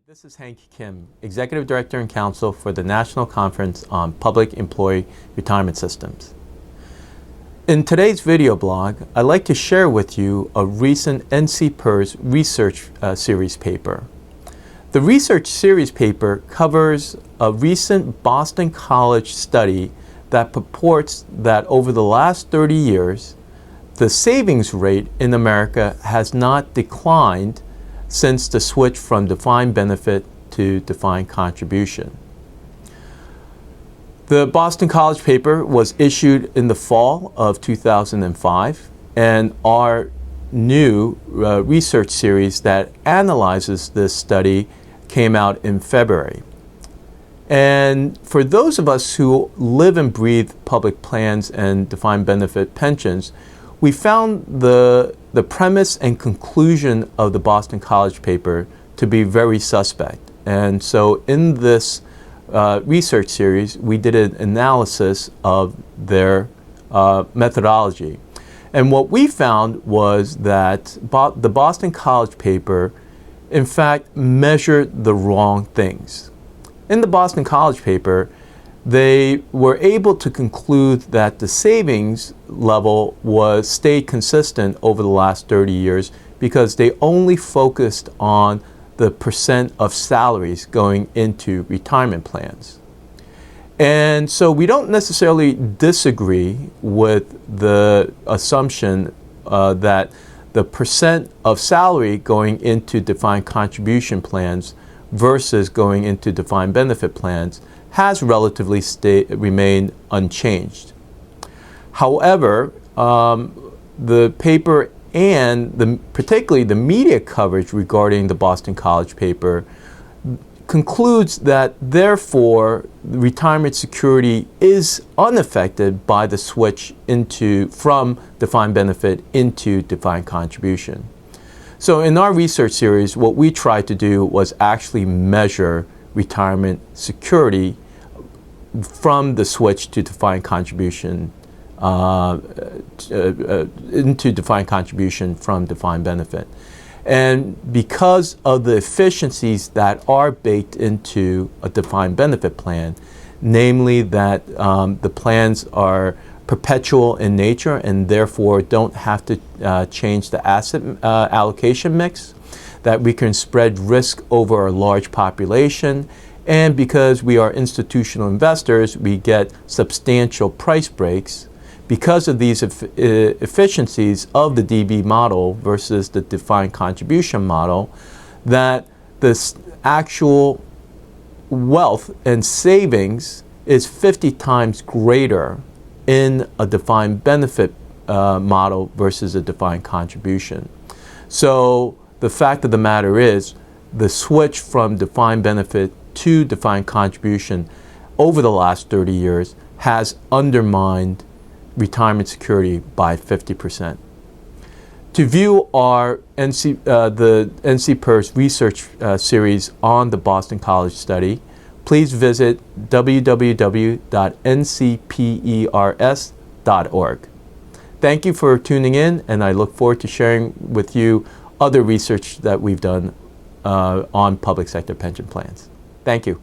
This is Hank Kim, Executive Director and Counsel for the National Conference on Public Employee Retirement Systems. In today's video blog, I'd like to share with you a recent NCPERS research series paper. The research series paper covers a recent Boston College study that purports that over the last 30 years, the savings rate in America has not declined since the switch from defined benefit to defined contribution. The Boston College paper was issued in the fall of 2005, and our new research series that analyzes this study came out in February. And for those of us who live and breathe public plans and defined benefit pensions, we found the premise and conclusion of the Boston College paper to be very suspect. And so in this research series, we did an analysis of their methodology. And what we found was that the Boston College paper, in fact, measured the wrong things. In the Boston College paper, they were able to conclude that the savings level stayed consistent over the last 30 years because they only focused on the percent of salaries going into retirement plans. And so we don't necessarily disagree with the assumption that the percent of salary going into defined contribution plans versus going into defined benefit plans has relatively remained unchanged. However, the paper and particularly the media coverage regarding the Boston College paper concludes that therefore retirement security is unaffected by the switch from defined benefit into defined contribution. So in our research series, what we tried to do was actually measure retirement security from the switch to defined contribution into defined contribution from defined benefit. And because of the efficiencies that are baked into a defined benefit plan, namely that the plans are perpetual in nature and therefore don't have to change the asset allocation mix, that we can spread risk over a large population, and because we are institutional investors, we get substantial price breaks. Because of these efficiencies of the DB model versus the defined contribution model, that this actual wealth and savings is 50 times greater in a defined benefit model versus a defined contribution. So the fact of the matter is, the switch from defined benefit to defined contribution over the last 30 years has undermined retirement security by 50%. To view our the NCPERS research series on the Boston College study, please visit www.ncpers.org. Thank you for tuning in, and I look forward to sharing with you other research that we've done on public sector pension plans. Thank you.